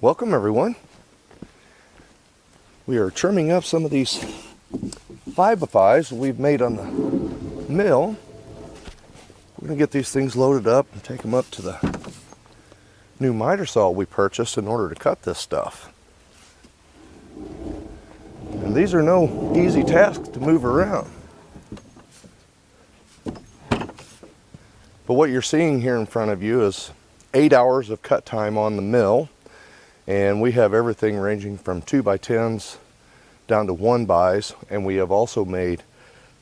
Welcome everyone. We are trimming up some of these 5x5s we've made on the mill. We're going to get these things loaded up and take them up to the new miter saw we purchased in order to cut this stuff. And these are no easy tasks to move around. But what you're seeing here in front of you is 8 hours of cut time on the mill. And we have everything ranging from 2x10s down to 1xs, and we have also made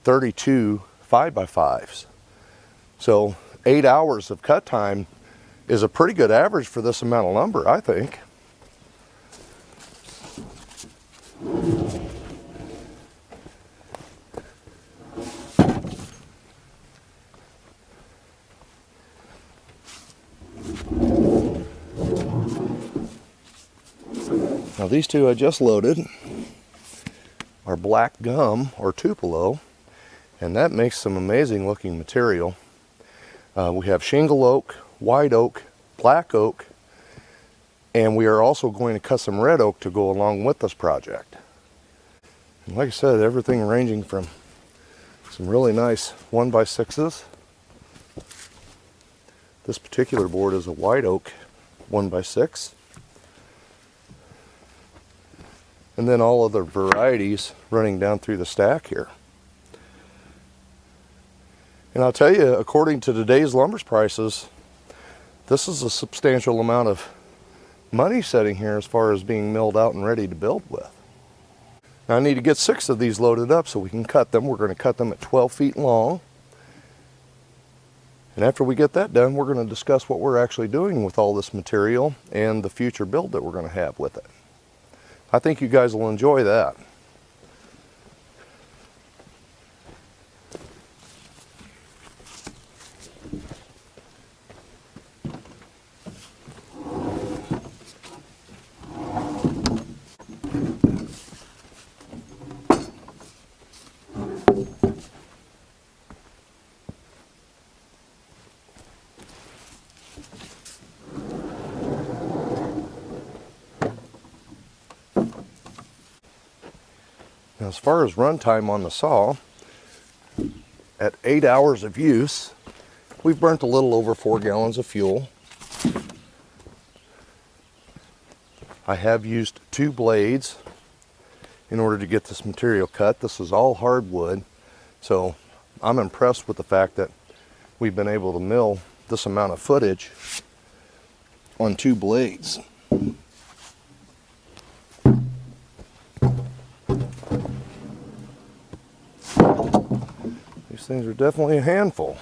32 5x5s. So 8 hours of cut time is a pretty good average for this amount of lumber, I think. Now these two I just loaded are black gum or Tupelo, and that makes some amazing looking material. We have shingle oak, white oak, black oak, and we are also going to cut some red oak to go along with this project. And like I said, everything ranging from some really nice 1x6s. This particular board is a white oak 1x6. And then all other varieties running down through the stack here. And I'll tell you, according to today's lumber prices, this is a substantial amount of money sitting here as far as being milled out and ready to build with. Now I need to get 6 of these loaded up so we can cut them. We're going to cut them at 12 feet long. And after we get that done, we're going to discuss what we're actually doing with all this material and the future build that we're going to have with it. I think you guys will enjoy that. Now, as far as runtime on the saw, at 8 hours of use, we've burnt a little over 4 gallons of fuel. I have used 2 blades in order to get this material cut. This is all hardwood, so I'm impressed with the fact that we've been able to mill this amount of footage on 2 blades. These things are definitely a handful.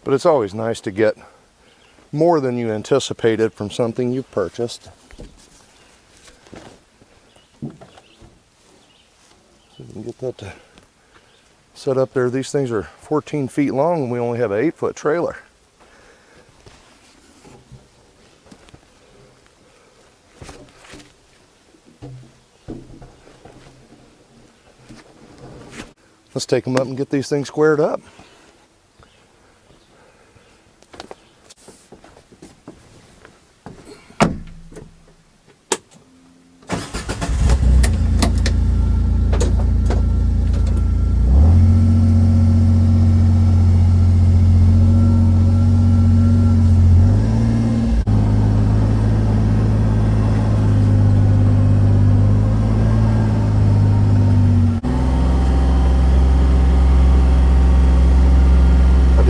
But it's always nice to get more than you anticipated from something you've purchased. So we can get that set up there. These things are 14 feet long and we only have an 8-foot trailer. Let's take them up and get these things squared up.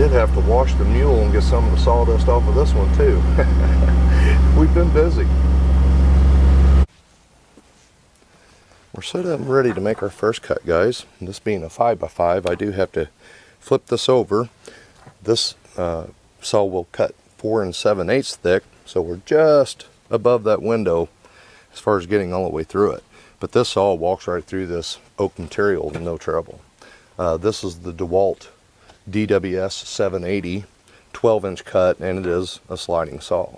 Have to wash the Mule and get some of the sawdust off of this one too. We've been busy. We're set up and ready to make our first cut, guys. And this being a 5x5, I do have to flip this over. This saw will cut 4 7/8 thick, so we're just above that window as far as getting all the way through it. But this saw walks right through this oak material with no trouble. This is the DeWalt DWS 780 12-inch cut, and it is a sliding saw.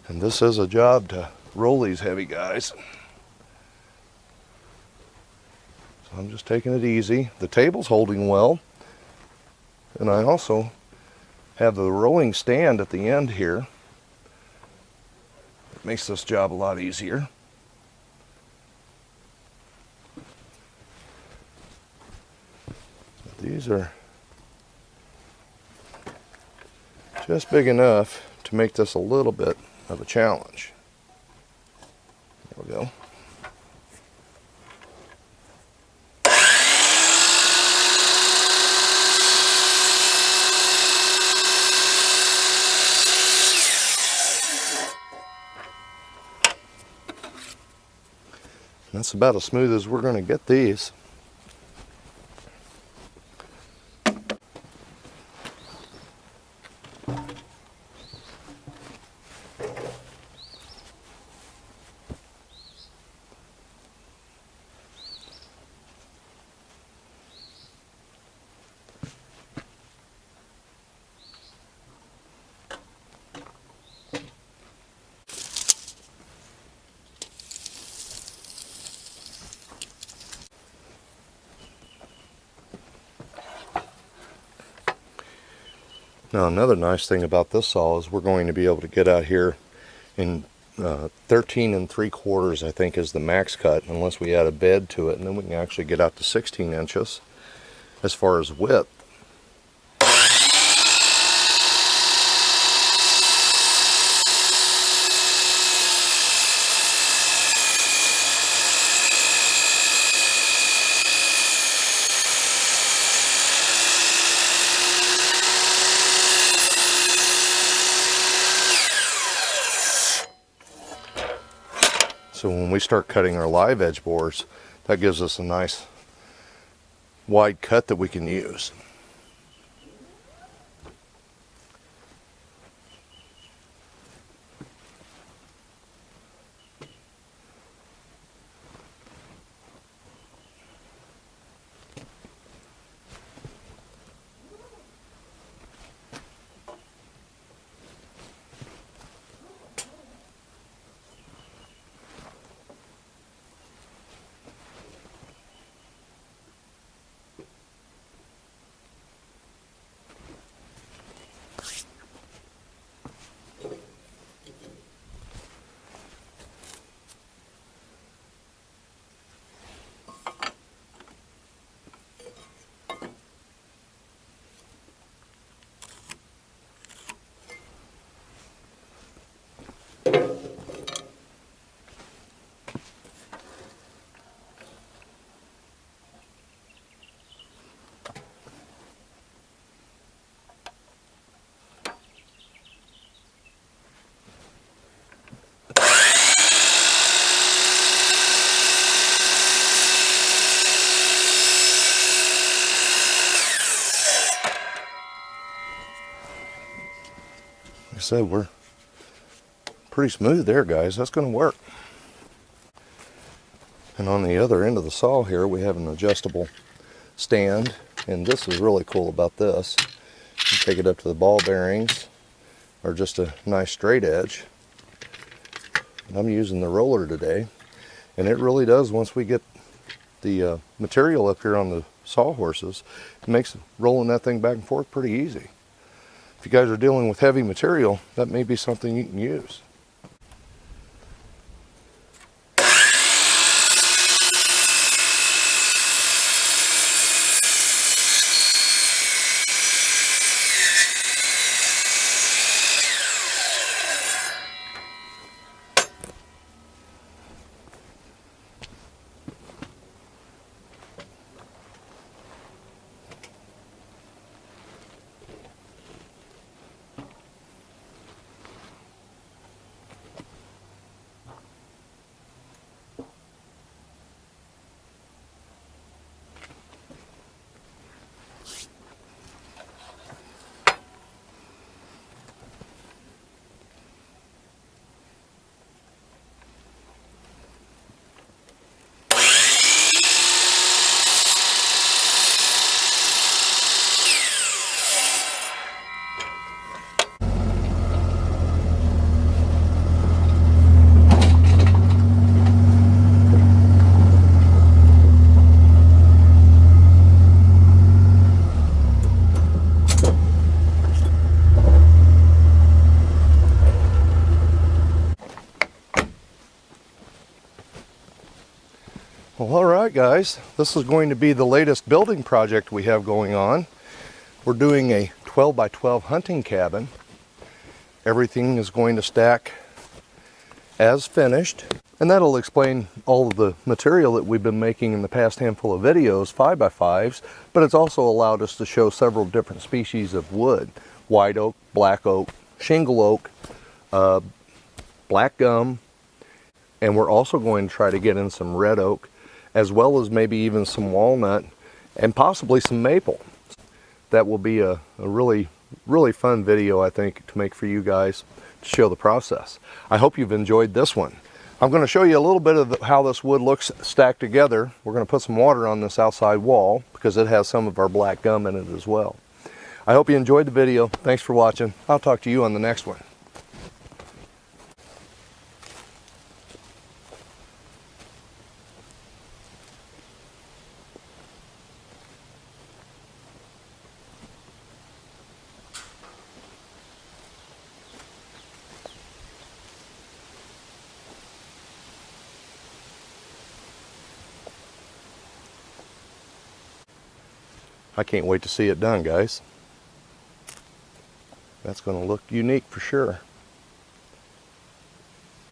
And this is a job to roll these heavy guys. So I'm just taking it easy. The table's holding well. And I also have the rolling stand at the end here. It makes this job a lot easier. These are just big enough to make this a little bit of a challenge. There we go. And that's about as smooth as we're going to get these. Now another nice thing about this saw is we're going to be able to get out here in 13 3/4, I think, is the max cut, unless we add a bed to it, and then we can actually get out to 16 inches as far as width. So when we start cutting our live edge bores, that gives us a nice wide cut that we can use. Like I said, we're pretty smooth there, guys. That's going to work. And on the other end of the saw here, we have an adjustable stand, and this is really cool about this. You take it up to the ball bearings, or just a nice straight edge. And I'm using the roller today, and it really does, once we get the material up here on the sawhorses, it makes rolling that thing back and forth pretty easy. If you guys are dealing with heavy material, that may be something you can use. Alright guys, this is going to be the latest building project we have going on. We're doing a 12 by 12 hunting cabin. Everything is going to stack as finished, and that'll explain all of the material that we've been making in the past handful of videos, 5x5s, but it's also allowed us to show several different species of wood: white oak, black oak, shingle oak, black gum, and we're also going to try to get in some red oak, as well as maybe even some walnut and possibly some maple. That will be a really fun video, I think, to make for you guys to show the process. I hope you've enjoyed this one. I'm going to show you a little bit of how this wood looks stacked together. We're going to put some water on this outside wall because it has some of our black gum in it as well. I hope you enjoyed the video. Thanks for watching. I'll talk to you on the next one. I can't wait to see it done, guys. That's going to look unique for sure.